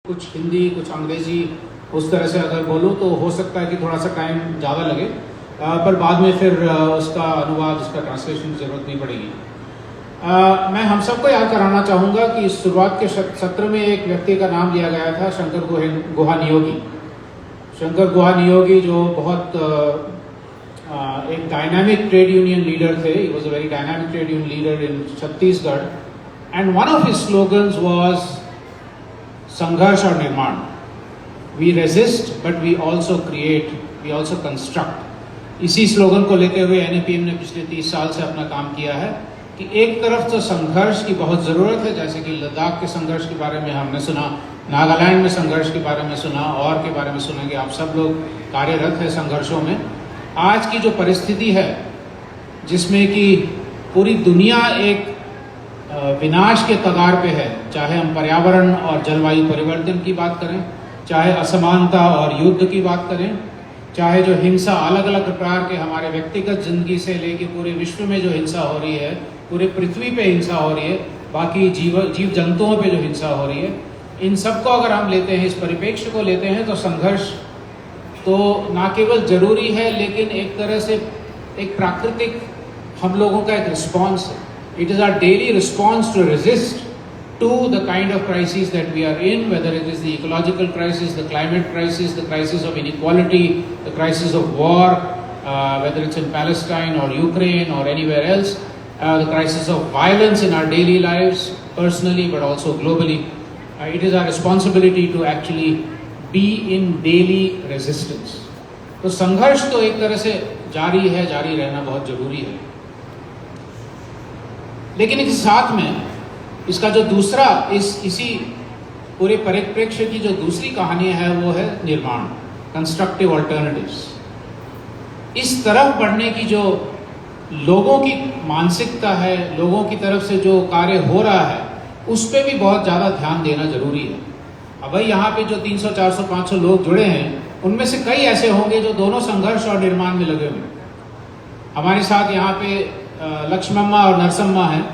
कुछ हिंदी कुछ अंग्रेजी उस तरह से अगर बोलूँ तो हो सकता है कि थोड़ा सा टाइम ज़्यादा लगे, पर बाद में फिर उसका अनुवाद, उसका ट्रांसलेशन की ज़रूरत नहीं पड़ेगी। मैं हम सबको याद कराना चाहूँगा कि इस शुरुआत के सत्र में एक व्यक्ति का नाम लिया गया था, शंकर गुहा नियोगी। शंकर गुहा नियोगी जो बहुत एक डायनामिक ट्रेड यूनियन लीडर थे। He was a very dynamic trade union leader in Chhattisgarh, and one of his slogans was संघर्ष और निर्माण। We resist but we also create, we also construct. इसी स्लोगन को लेते हुए NAPM ने पिछले 30 साल से अपना काम किया है कि एक तरफ तो संघर्ष की बहुत ज़रूरत है, जैसे कि लद्दाख के संघर्ष के बारे में हमने सुना, नागालैंड में संघर्ष के बारे में सुना, और के बारे में सुनेंगे। आप सब लोग कार्यरत हैं संघर्षों में। आज की जो परिस्थिति है जिसमें कि पूरी दुनिया एक विनाश के कगार पे है, चाहे हम पर्यावरण और जलवायु परिवर्तन की बात करें, चाहे असमानता और युद्ध की बात करें, चाहे जो हिंसा अलग अलग प्रकार के हमारे व्यक्तिगत जिंदगी से लेके पूरे विश्व में जो हिंसा हो रही है, पूरे पृथ्वी पे हिंसा हो रही है, बाकी जीव जंतुओं पे जो हिंसा हो रही है, इन सबको अगर हम लेते हैं, इस परिप्रेक्ष्य को लेते हैं, तो संघर्ष तो ना केवल जरूरी है लेकिन एक तरह से एक प्राकृतिक हम लोगों का एक रिस्पॉन्स है। It is our daily response to resist to the kind of crises that we are in, whether it is the ecological crisis, the climate crisis, the crisis of inequality, the crisis of war, whether it's in Palestine or Ukraine or anywhere else, the crisis of violence in our daily lives, personally but also globally. It is our responsibility to actually be in daily resistance. तो संघर्ष तो एक तरह से जारी है, जारी रहना बहुत जरूरी है, लेकिन इसके साथ में इसका जो दूसरा इसी पूरे परिप्रेक्ष्य की जो दूसरी कहानी है वो है निर्माण, कंस्ट्रक्टिव ऑल्टरनेटिव्स। इस तरफ बढ़ने की जो लोगों की मानसिकता है, लोगों की तरफ से जो कार्य हो रहा है, उस पर भी बहुत ज़्यादा ध्यान देना जरूरी है। अब भाई यहाँ पे जो 300, 400, 500 लोग जुड़े हैं, उनमें से कई ऐसे होंगे जो दोनों संघर्ष और निर्माण में लगे हुए। हमारे साथ यहाँ पे लक्ष्मम्मा और नरसम्मा हैं,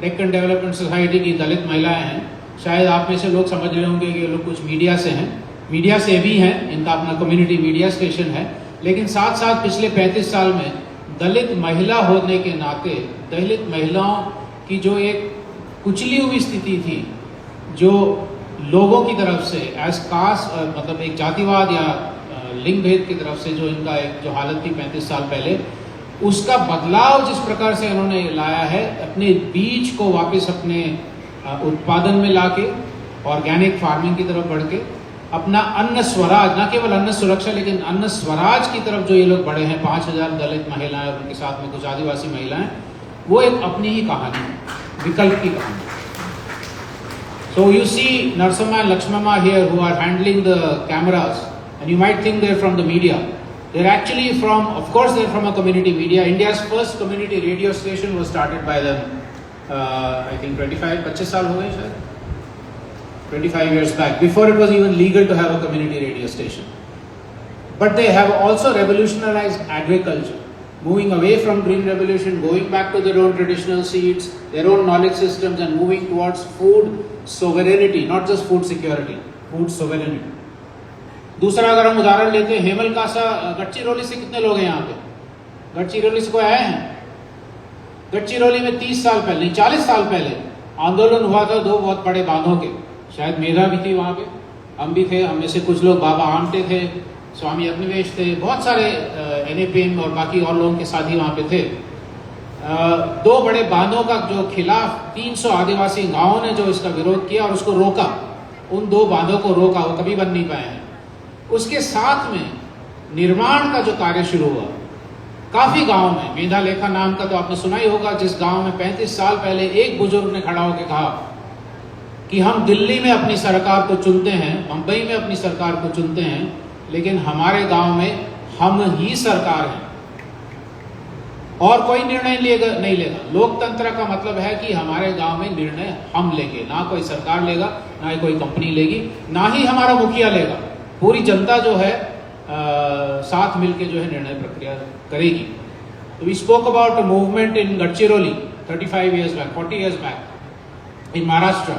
डेक्कन डेवलपमेंट सोसाइटी की दलित महिलाएं हैं। शायद आप में से लोग समझ रहे होंगे कि ये लोग कुछ मीडिया से हैं, मीडिया से भी हैं, इनका अपना कम्युनिटी मीडिया स्टेशन है, लेकिन साथ साथ पिछले 35 साल में दलित महिला होने के नाते दलित महिलाओं की जो एक कुचली हुई स्थिति थी, जो लोगों की तरफ से एज कास्ट, मतलब एक जातिवाद या लिंग भेद की तरफ से जो इनका एक जो हालत थी 35 साल पहले, उसका बदलाव जिस प्रकार से इन्होंने लाया है, अपने बीज को वापस अपने उत्पादन में लाके, ऑर्गेनिक फार्मिंग की तरफ बढ़ के, अपना अन्न स्वराज, न केवल अन्न सुरक्षा लेकिन अन्न स्वराज की तरफ जो ये लोग बढ़े हैं, 5000 दलित महिलाएं और उनके साथ में कुछ आदिवासी महिलाएं, वो एक अपनी ही कहानी है, विकल्प की कहानी। So you see Narasimha and Lakshmama here who are handling the cameras, and you might think they're from the media. They're actually from, of course they're from a community media. India's first community radio station was started by them, I think 25 साल हो गए शायद, 25 years back, before it was even legal to have a community radio station. But they have also revolutionized agriculture, moving away from green revolution, going back to their own traditional seeds, their own knowledge systems, and moving towards food sovereignty, not just food security, food sovereignty. दूसरा अगर हम उदाहरण लेते हैं, हेमल कासा, गढ़चिरौली से कितने लोग हैं यहाँ पे? गढ़चिरौली से कोई आए हैं? गढ़चिरौली में 30 साल पहले, नहीं 40 साल पहले आंदोलन हुआ था 2 बहुत बड़े बांधों के। शायद मेधा भी थी वहाँ पे, हम भी थे, हम में से कुछ लोग, बाबा आमटे थे, स्वामी अग्निवेश थे, बहुत सारे NAPM और बाकी और लोगों के साथी वहाँ पे थे। 2 बड़े बांधों का जो खिलाफ 300 आदिवासी गाँवों ने जो इसका विरोध किया और उसको रोका, उन 2 बांधों को रोका, वो कभी बन नहीं पाए हैं। उसके साथ में निर्माण का जो कार्य शुरू हुआ काफी गांव में, मेधा लेखा नाम का तो आपने सुना ही होगा, जिस गांव में 35 साल पहले एक बुजुर्ग ने खड़ा होकर कहा कि हम दिल्ली में अपनी सरकार को चुनते हैं, मुंबई में अपनी सरकार को चुनते हैं, लेकिन हमारे गांव में हम ही सरकार हैं और कोई निर्णय नहीं लेगा। लोकतंत्र का मतलब है कि हमारे गांव में निर्णय हम लेंगे, ना कोई सरकार लेगा, ना ही कोई कंपनी लेगी, ना ही हमारा मुखिया लेगा, पूरी जनता जो है साथ मिलके जो है निर्णय प्रक्रिया करेगी। तो we spoke about a movement in Gadchiroli 35 years back, 40 years back in Maharashtra,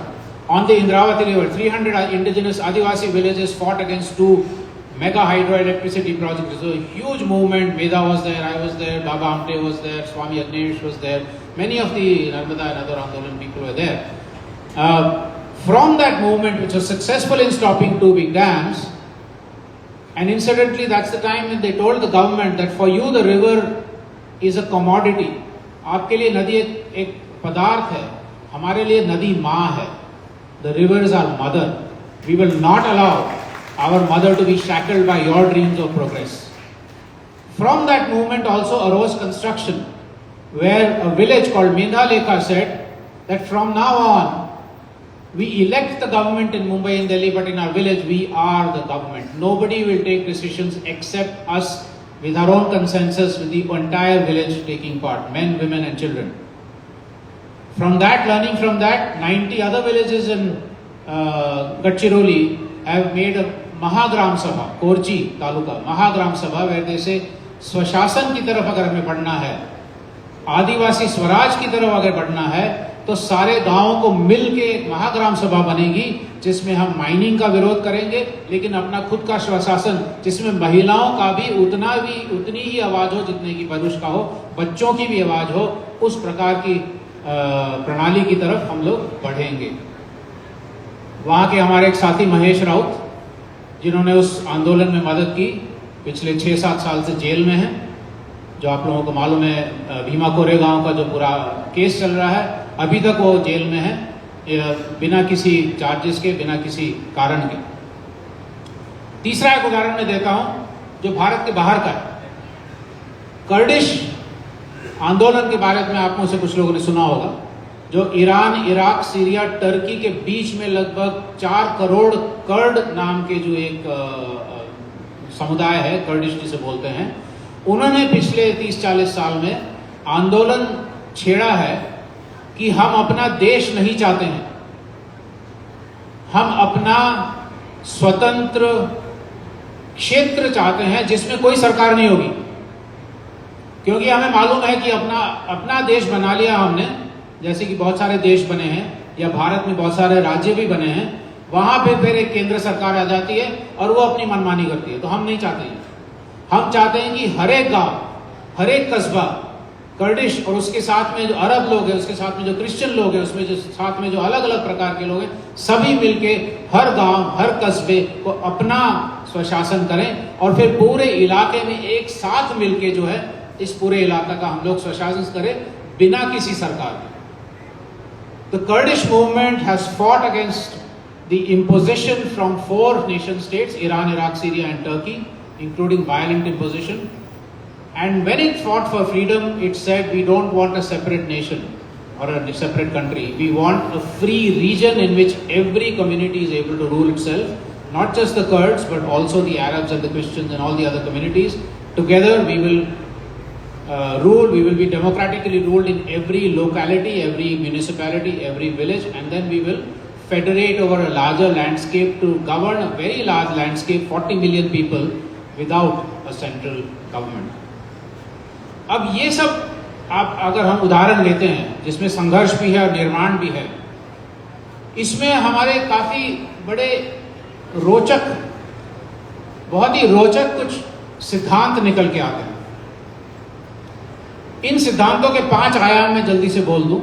On the Indravati River, 300 indigenous Adivasi villages fought against 2 mega hydroelectricity projects. So a huge movement. Meda was there, I was there, Baba Amte was there, Swami Agnesh was there. Many of the Narmada and other Andolan people were there. From that movement, which was successful in stopping 2 big dams, and incidentally, that's the time when they told the government that for you the river is a commodity. आपके लिए नदी एक पदार्थ है, हमारे लिए नदी माँ है. The river is our mother. We will not allow our mother to be shackled by your dreams of progress. From that movement also arose construction, where a village called Mendhalekha said that from now on, we elect the government in Mumbai and Delhi, but in our village we are the government. Nobody will take decisions except us, with our own consensus, with the entire village taking part, men, women and children. From that, learning from that, 90 other villages in Gadchiroli have made a Mahagram Sabha, Korchi Taluka, Mahagram Sabha, where they say, स्वशासन की तरफ अगर हमें बढ़ना है, आदिवासी स्वराज की तरफ अगर बढ़ना है, तो सारे गांवों को मिल के एक महाग्राम सभा बनेगी, जिसमें हम माइनिंग का विरोध करेंगे, लेकिन अपना खुद का स्वशासन, जिसमें महिलाओं का भी उतनी ही आवाज हो जितने की पुरुष का हो, बच्चों की भी आवाज हो, उस प्रकार की प्रणाली की तरफ हम लोग बढ़ेंगे. वहाँ के हमारे एक साथी महेश राउत, जिन्होंने उस आंदोलन में मदद की, पिछले 6-7 साल से जेल में हैं. जो आप लोगों को मालूम है, भीमा कोरेगांव का जो पूरा केस चल रहा है, अभी तक वो जेल में है, बिना किसी चार्जेस के, बिना किसी कारण के. तीसरा एक उदाहरण मैं देता हूं जो भारत के बाहर का है. कर्डिश आंदोलन के बारे में आप में से कुछ लोगों ने सुना होगा, जो ईरान, इराक, सीरिया, टर्की के बीच में लगभग 4 करोड़ कर्ड नाम के जो एक समुदाय है, कर्डिश जिसे बोलते हैं, उन्होंने पिछले 30-40 साल में आंदोलन छेड़ा है कि हम अपना देश नहीं चाहते हैं, हम अपना स्वतंत्र क्षेत्र चाहते हैं जिसमें कोई सरकार नहीं होगी. क्योंकि हमें मालूम है कि अपना देश बना लिया हमने, जैसे कि बहुत सारे देश बने हैं, या भारत में बहुत सारे राज्य भी बने हैं, वहां पे फिर एक केंद्र सरकार आ जाती है और वो अपनी मनमानी करती है. तो हम नहीं चाहते हैं. हम चाहते हैं कि हर एक गांव, हर एक कस्बा कर्डिश, और उसके साथ में जो अरब लोग हैं, उसके साथ में जो क्रिश्चियन लोग हैं, उसमें जो साथ में जो अलग अलग प्रकार के लोग हैं, सभी मिलके हर गांव, हर कस्बे को अपना स्वशासन करें, और फिर पूरे इलाके में एक साथ मिलके जो है इस पूरे इलाका का हम लोग स्वशासन करें बिना किसी सरकार के. The Kurdish movement has fought against the imposition from 4 nation states, Iran, Iraq, Syria and Turkey, including violent imposition. And when it fought for freedom, it said we don't want a separate nation or a separate country. We want a free region in which every community is able to rule itself, not just the Kurds, but also the Arabs and the Christians and all the other communities. Together we will we will be democratically ruled in every locality, every municipality, every village, and then we will federate over a larger landscape to govern a very large landscape, 40 million people, without a central government. अब ये सब आप अगर हम उदाहरण लेते हैं जिसमें संघर्ष भी है और निर्माण भी है, इसमें हमारे काफी बड़े रोचक, बहुत ही रोचक कुछ सिद्धांत निकल के आते हैं. इन सिद्धांतों के 5 आयाम में जल्दी से बोल दूं,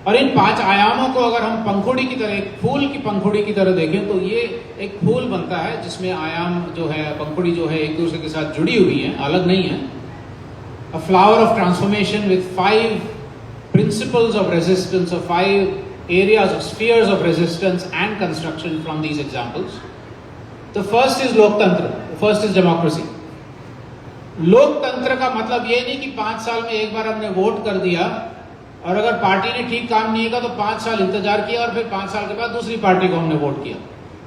और इन 5 आयामों को अगर हम पंखुड़ी की तरह, एक फूल की पंखुड़ी की तरह देखें, तो ये एक फूल बनता है जिसमें आयाम जो है, पंखुड़ी जो है, एक दूसरे के साथ जुड़ी हुई है, अलग नहीं है. A flower of transformation with 5 principles of resistance, or 5 areas of spheres of resistance and construction from these examples. The first is लोकतंत्र, the first is democracy. लोकतंत्र का मतलब ये नहीं कि 5 साल में एक बार हमने वोट कर दिया और अगर पार्टी ने ठीक काम नहीं किया तो 5 साल इंतजार किया और फिर 5 साल के बाद दूसरी पार्टी को हमने वोट किया.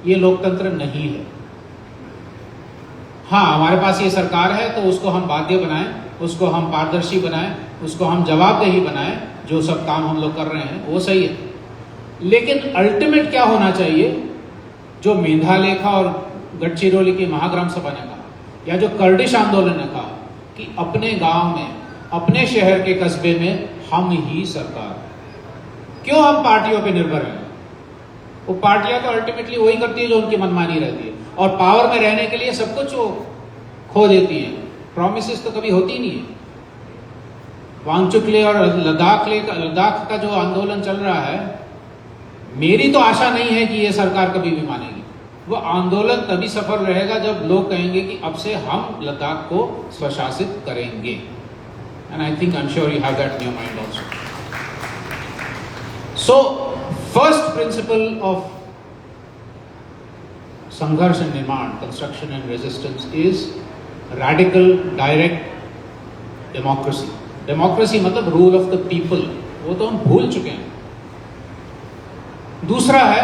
ये लोकतंत्र नहीं है. हाँ, हमारे पास ये सरकार है तो उसको हम बाध्य बनाएं, उसको हम पारदर्शी बनाएं, उसको हम जवाबदेही बनाएं, जो सब काम हम लोग कर रहे हैं वो सही है. लेकिन अल्टीमेट क्या होना चाहिए, जो मेंधालेखा और गढ़चिरौली की महाग्राम सभा ने कहा, या जो कर्डिश आंदोलन ने कहा कि अपने गांव में, अपने शहर के कस्बे में हम ही सरकार. क्यों हम पार्टियों पे निर्भर हैं? वो पार्टियां तो अल्टीमेटली वही करती है जो उनकी मनमानी रहती है, और पावर में रहने के लिए सब कुछ वो खो देती है। प्रॉमिसेस तो कभी होती नहीं है। वांगचुक ले और लद्दाख का जो आंदोलन चल रहा है, मेरी तो आशा नहीं है कि ये सरकार कभी भी मानेगी। वो आंदोलन तभी सफल रहेगा जब लोग कहेंगे कि अब से हम लद्दाख को स्वशासित करेंगे। And I think, I am sure you have that in your mind also. So first principle of संघर्ष एंड निर्माण, construction and resistance, is radical direct democracy. Democracy मतलब रूल ऑफ द पीपल, वो तो हम भूल चुके हैं। दूसरा है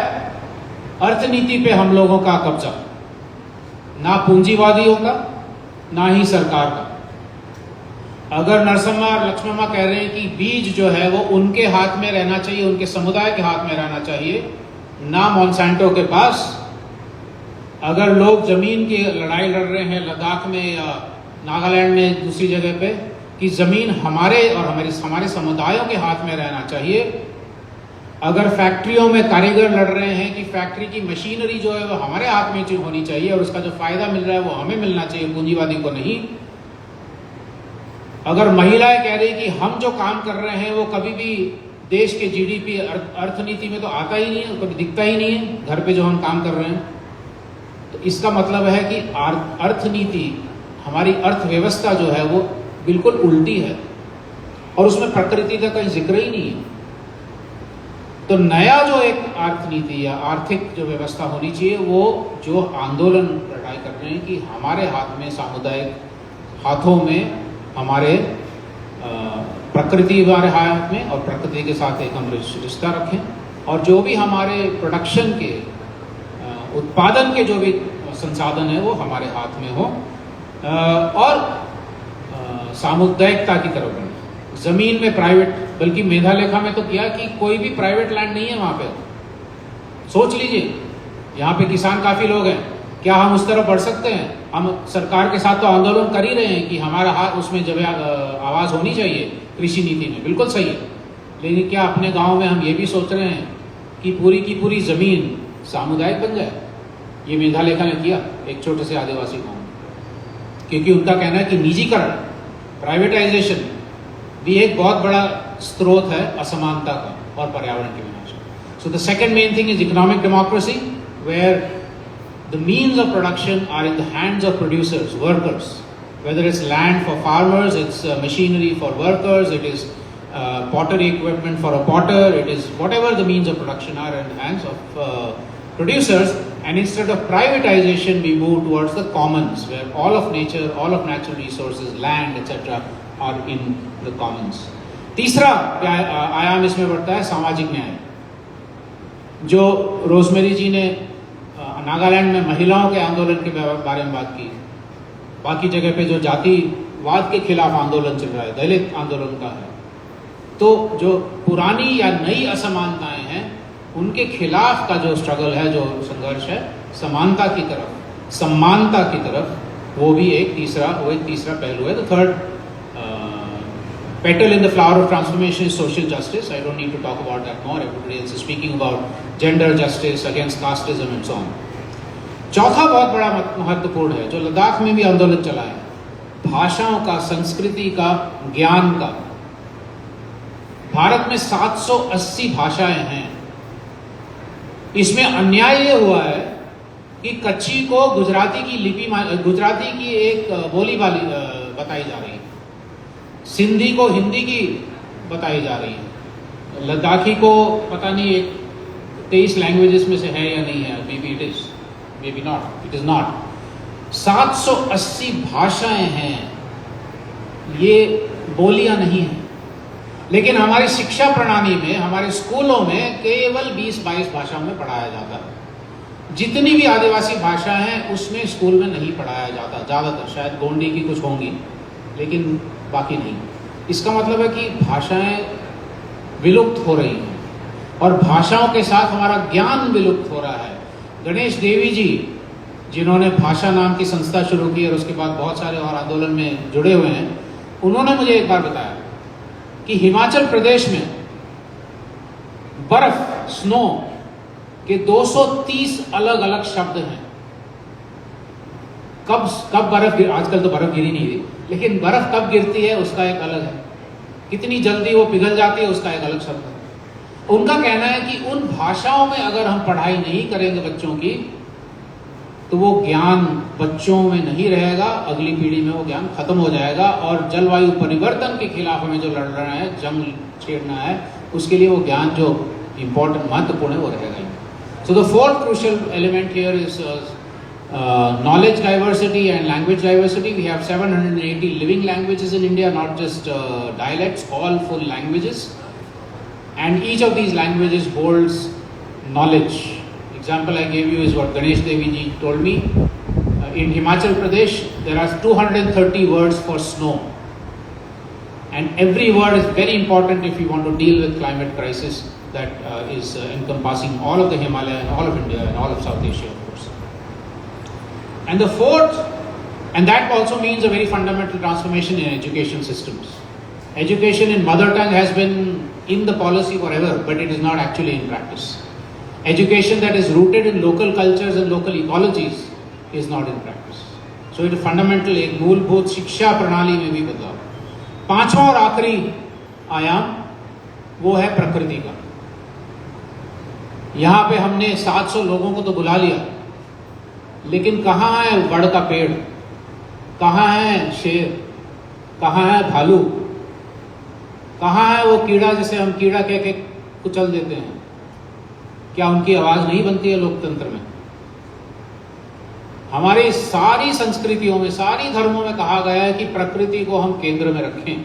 अर्थनीति पे हम लोगों का कब्जा, ना पूंजीवादियों का ना ही सरकार का। अगर नरसम्मा और लक्ष्मम्मा कह रहे हैं कि बीज जो है वो उनके हाथ में रहना चाहिए, उनके समुदाय के हाथ में रहना चाहिए, ना मॉन्सेंटो के पास। अगर लोग जमीन की लड़ाई लड़ रहे हैं लद्दाख में या नागालैंड में दूसरी जगह पे कि जमीन हमारे और हमारे समुदायों के हाथ में रहना चाहिए, अगर फैक्ट्रियों में कारीगर लड़ रहे हैं कि फैक्ट्री की मशीनरी जो है वो हमारे हाथ में होनी चाहिए और उसका जो फायदा मिल रहा है वो हमें मिलना चाहिए, पूंजीवादी को नहीं। अगर महिलाएं कह रही कि हम जो काम कर रहे हैं वो कभी भी देश के जीडीपी अर्थनीति में तो आता ही नहीं है, कभी दिखता ही नहीं है घर पे जो हम काम कर रहे हैं, तो इसका मतलब है कि अर्थनीति, हमारी अर्थव्यवस्था जो है वो बिल्कुल उल्टी है और उसमें प्रकृति का कहीं जिक्र ही नहीं है। तो नया जो एक अर्थनीति या आर्थिक जो व्यवस्था होनी चाहिए, वो जो आंदोलन लड़ाई कर रहे हैं कि हमारे हाथ में, सामुदायिक हाथों में हमारे प्रकृति हमारे हाथ में, और प्रकृति के साथ एक हम रिश्ता रखें, और जो भी हमारे प्रोडक्शन के उत्पादन के जो भी संसाधन है वो हमारे हाथ में हो, और सामुदायिकता की तरफ बढ़े। जमीन में प्राइवेट, बल्कि मेधालेखा में तो किया कि कोई भी प्राइवेट लैंड नहीं है वहां पे। सोच लीजिए, यहाँ पे किसान काफी लोग हैं, क्या हम उस तरफ बढ़ सकते हैं? हम सरकार के साथ तो आंदोलन कर ही रहे हैं कि हमारा हाथ उसमें जब आवाज होनी चाहिए कृषि नीति में, बिल्कुल सही है। लेकिन क्या अपने गांव में हम ये भी सोच रहे हैं कि पूरी की पूरी जमीन सामुदायिक बन जाए? ये मेधालेखा ने किया एक छोटे से आदिवासी गांव में, क्योंकि उनका कहना है कि निजीकरण, प्राइवेटाइजेशन भी एक बहुत बड़ा स्रोत है असमानता का और पर्यावरण के विनाश का। So the second main thing is economic democracy, where the means of production are in the hands of producers, workers, whether it's land for farmers, it's machinery for workers, it is pottery equipment for a potter, it is whatever the means of production are in the hands of producers. And instead of privatization, we move towards the commons, where all of nature, all of natural resources, land, etc. are in the commons. तीसरा आयाम इसमें बढ़ता है सामाजिक न्याय, जो rosemary जी ने नागालैंड में महिलाओं के आंदोलन के बारे में बात की। बाकी जगह पे जो जातिवाद के खिलाफ आंदोलन चल रहा है, दलित आंदोलन का है, तो जो पुरानी या नई असमानताएं हैं उनके खिलाफ का जो स्ट्रगल है, जो संघर्ष है समानता की तरफ, सम्मानता की तरफ, वो एक तीसरा पहलू है। The third petal in the flower of transformation is social justice. I don't need to talk about that more. Everybody else is speaking about gender justice, against casteism and so on. चौथा बहुत बड़ा महत्वपूर्ण है, जो लद्दाख में भी आंदोलन चला है, भाषाओं का, संस्कृति का, ज्ञान का। भारत में 780 भाषाएं हैं। इसमें अन्याय ये हुआ है कि कच्छी को गुजराती की एक बोली बताई जा रही है, सिंधी को हिंदी की बताई जा रही है, लद्दाखी को पता नहीं 23 लैंग्वेजेस में से है या नहीं है, may be it is, may be not, it is not. 780 भाषाएं हैं, ये बोलियां नहीं हैं। लेकिन हमारी शिक्षा प्रणाली में, हमारे स्कूलों में केवल 20-22 भाषाओं में पढ़ाया जाता है। जितनी भी आदिवासी भाषा हैं उसमें स्कूल में नहीं पढ़ाया जाता, ज़्यादातर, शायद गोंडी की कुछ होंगी लेकिन बाकी नहीं। इसका मतलब है कि भाषाएं विलुप्त हो रही हैं और भाषाओं के साथ हमारा ज्ञान विलुप्त हो रहा है। गणेश देवी जी, जिन्होंने भाषा नाम की संस्था शुरू की और उसके बाद बहुत सारे और आंदोलन में जुड़े हुए हैं, उन्होंने मुझे एक बार बताया कि हिमाचल प्रदेश में बर्फ, स्नो कि 230 अलग अलग शब्द हैं। कब बर्फ आजकल तो बर्फ गिरी नहीं रही, लेकिन बर्फ कब गिरती है उसका एक अलग है, कितनी जल्दी वो पिघल जाती है उसका एक अलग शब्द है। उनका कहना है कि उन भाषाओं में अगर हम पढ़ाई नहीं करेंगे बच्चों की, तो वो ज्ञान बच्चों में नहीं रहेगा, अगली पीढ़ी में वो ज्ञान खत्म हो जाएगा, और जलवायु परिवर्तन के खिलाफ हमें जो लड़ना है, जंग छेड़ना है, उसके लिए वो ज्ञान जो इम्पोर्टेंट महत्वपूर्ण है वो रहेगा। So the fourth crucial element here is knowledge diversity and language diversity. We have 780 living languages in India, not just dialects, all full languages, and each of these languages holds knowledge. Example I gave you is what Ganesh Devi ji told me. In Himachal Pradesh there are 230 words for snow, and every word is very important if you want to deal with climate crisis that is encompassing all of the Himalaya and all of India and all of South Asia. And the fourth, and that also means a very fundamental transformation in education systems. Education in mother tongue has been in the policy forever, but it is not actually in practice. Education that is rooted in local cultures and local ecologies is not in practice. So it is fundamental, एक मूलभूत शिक्षा प्रणाली में भी बदलाव। पांचवा और आखिरी आयाम वो है प्रकृति का। यहाँ पे हमने 700 लोगों को तो बुला लिया, लेकिन कहाँ है वड़ का पेड़, कहाँ है शेर, कहाँ है भालू, कहाँ है वो कीड़ा जिसे हम कीड़ा कह के कुचल देते हैं? क्या उनकी आवाज नहीं बनती है लोकतंत्र में? हमारी सारी संस्कृतियों में, सारी धर्मों में कहा गया है कि प्रकृति को हम केंद्र में रखें,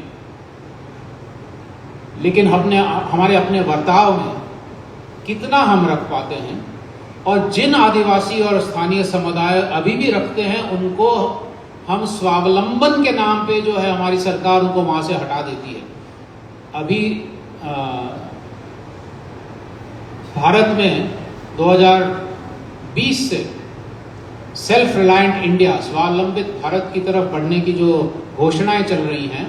लेकिन हमारे अपने बर्ताव में कितना हम रख पाते हैं? और जिन आदिवासी और स्थानीय समुदाय अभी भी रखते हैं, उनको हम स्वावलंबन के नाम पे जो है हमारी सरकार उनको वहां से हटा देती है। अभी भारत में 2020 से सेल्फ रिलायंट इंडिया, स्वावलंबित भारत की तरफ बढ़ने की जो घोषणाएं चल रही हैं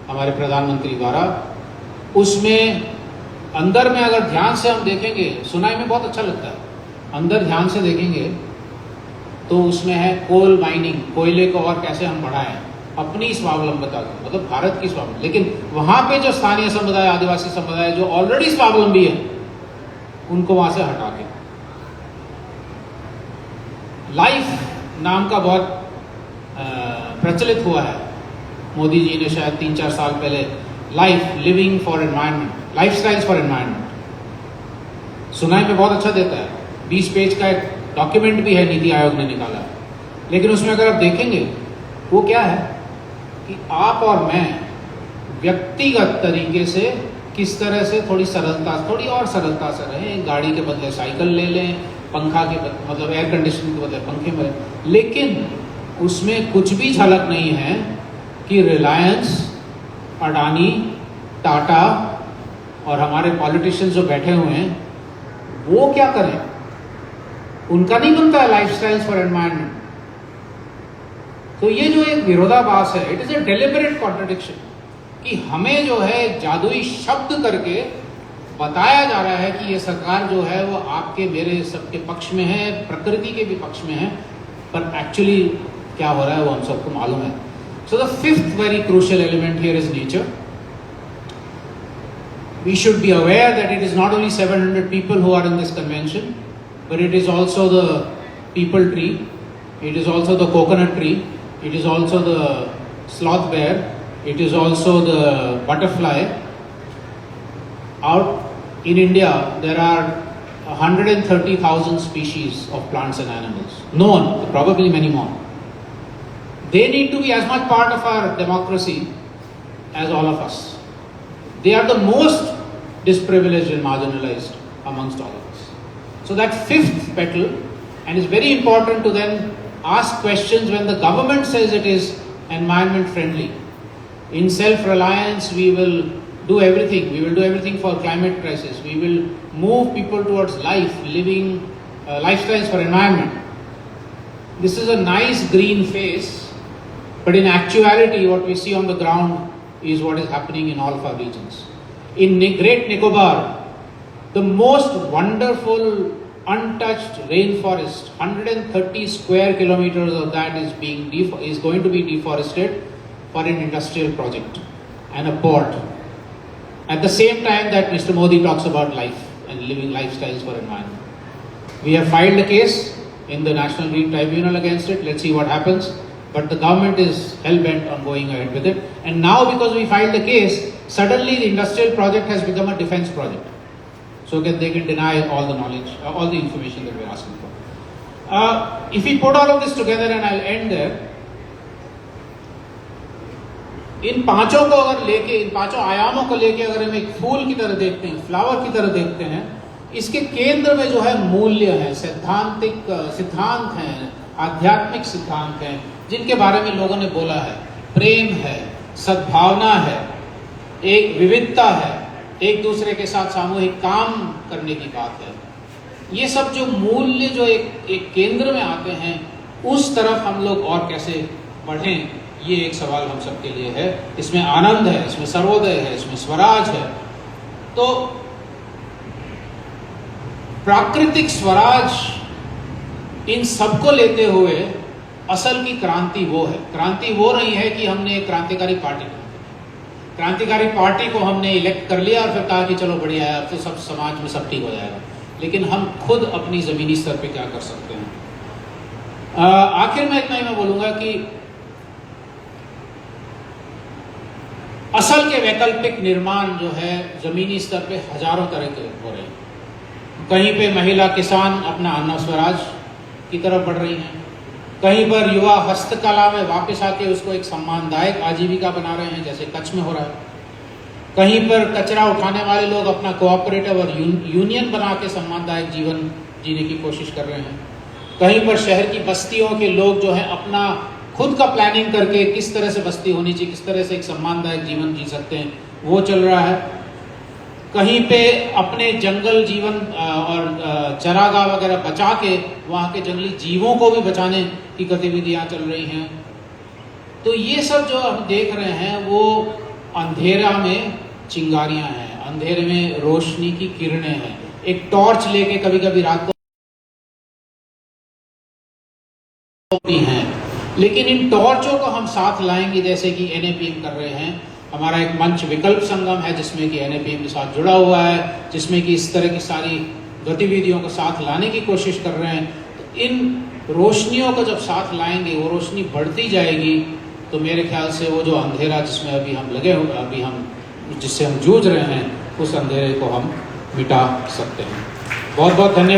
हमारे प्रधानमंत्री द्वारा, उसमें अंदर में अगर ध्यान से हम देखेंगे, सुनाई में बहुत अच्छा लगता है, अंदर ध्यान से देखेंगे तो उसमें है कोल माइनिंग, कोयले को और कैसे हम बढ़ाएं, अपनी स्वावलंबता को, मतलब भारत की स्वावलंबता। लेकिन वहां पे जो स्थानीय समुदाय, आदिवासी समुदाय जो ऑलरेडी स्वावलंबी है, उनको वहां से हटा के लाइफ नाम का बहुत प्रचलित हुआ है। मोदी जी ने शायद 3-4 साल पहले life living for environment, life styles for environment, सुनाई में बहुत अच्छा देता है। 20 पेज का एक डॉक्यूमेंट भी है, नीति आयोग ने निकाला, लेकिन उसमें अगर आप देखेंगे वो क्या है कि आप और मैं व्यक्तिगत तरीके से किस तरह से थोड़ी और सरलता से रहें। गाड़ी के बदले साइकिल ले लें, पंखा के मतलब एयर कंडीशनिंग के बदले पंखे में, लेकिन उसमें कुछ भी झलक नहीं है कि रिलायंस, अडानी, टाटा और हमारे पॉलिटिशियंस जो बैठे हुए हैं वो क्या करें। उनका नहीं बनता है लाइफस्टाइल्स फॉर एनवायरनमेंट। तो ये जो एक विरोधाभास है, it is a deliberate contradiction कि हमें जो है जादुई शब्द करके बताया जा रहा है कि ये सरकार जो है वो आपके मेरे सबके पक्ष में है, प्रकृति के भी पक्ष में है, पर एक्चुअली क्या हो रहा है वो हम सबको मालूम है। So the fifth very crucial element here is nature. We should be aware that it is not only 700 people who are in this convention, but it is also the peepal tree, it is also the coconut tree, it is also the sloth bear, it is also the butterfly. Out in India, there are 130,000 species of plants and animals. Known, probably many more. They need to be as much part of our democracy as all of us. They are the most disprivileged and marginalized amongst all of us. So that fifth petal, and it's very important to then ask questions when the government says it is environment friendly. In self-reliance, we will do everything. We will do everything for climate crisis. We will move people towards life, living lifestyles for environment. This is a nice green face, but in actuality, what we see on the ground is what is happening in all of our regions. In Great Nicobar, the most wonderful untouched rainforest, 130 square kilometers of that is going to be deforested for an industrial project and a port. At the same time that Mr. Modi talks about life and living lifestyles for environment. We have filed a case in the National Green Tribunal against it. Let's see what happens. But the government is hell-bent on going ahead with it. And now because we filed the case, suddenly the industrial project has become a defense project. So that they can deny all the knowledge, all the information that we're asking for. If we put all of this together, and I'll end there, इन पांचों को अगर लेके, इन पांचों आयामों को लेके अगर हम एक फूल की तरह देखते हैं, फ्लावर की तरह देखते हैं, इसके केंद्र में जो है मूल्य है, सिद्धांत हैं, आध्यात्मिक सिद्धांत हैं, जिनके बारे में लोगों ने बोला है। प्रेम है, सद्भावना है, एक विविधता है, एक दूसरे के साथ सामूहिक काम करने की बात है। ये सब जो मूल्य जो एक केंद्र में आते हैं, उस तरफ हम लोग और कैसे बढ़ें, ये एक सवाल हम सबके लिए है। इसमें आनंद है, इसमें सर्वोदय है, इसमें स्वराज है। तो प्राकृतिक स्वराज इन सबको लेते हुए असल की क्रांति वो है। क्रांति वो नहीं है कि हमने एक क्रांतिकारी पार्टी को हमने इलेक्ट कर लिया और फिर कहा कि चलो बढ़िया है, अब तो सब समाज में सब ठीक हो जाएगा। लेकिन हम खुद अपनी जमीनी स्तर पे क्या कर सकते हैं। आखिर में इतना ही मैं बोलूंगा कि असल के वैकल्पिक निर्माण जो है जमीनी स्तर पे हजारों तरह के हो रहे हैं। कहीं पे महिला किसान अपना अन्न स्वराज की तरफ बढ़ रही हैं, कहीं पर युवा हस्तकला में वापस आके उसको एक सम्मानदायक आजीविका बना रहे हैं, जैसे कच्छ में हो रहा है। कहीं पर कचरा उठाने वाले लोग अपना कोऑपरेटिव और यूनियन बना के सम्मानदायक जीवन जीने की कोशिश कर रहे हैं। कहीं पर शहर की बस्तियों के लोग जो है अपना खुद का प्लानिंग करके किस तरह से बस्ती होनी चाहिए, किस तरह से एक सम्मानदायक जीवन जी सकते हैं, वो चल रहा है। कहीं पे अपने जंगल जीवन और चरागाह वगैरह बचा के वहाँ के जंगली जीवों को भी बचाने की गतिविधियाँ चल रही हैं। तो ये सब जो हम देख रहे हैं वो अंधेरा में चिंगारियाँ हैं, अंधेरे में रोशनी की किरणें हैं। एक टॉर्च लेके कभी कभी रात को भी हैं, लेकिन इन टॉर्चों को हम साथ लाएंगे जैसे कि NAPM कर रहे हैं। हमारा एक मंच विकल्प संगम है जिसमें कि NAPM के साथ जुड़ा हुआ है, जिसमें कि इस तरह की सारी गतिविधियों को साथ लाने की कोशिश कर रहे हैं। तो इन रोशनियों को जब साथ लाएंगे, वो रोशनी बढ़ती जाएगी, तो मेरे ख्याल से वो जो अंधेरा जिसमें अभी हम लगे हुए, अभी हम जिससे हम जूझ रहे हैं, उस अंधेरे को हम मिटा सकते हैं। बहुत बहुत धन्यवाद।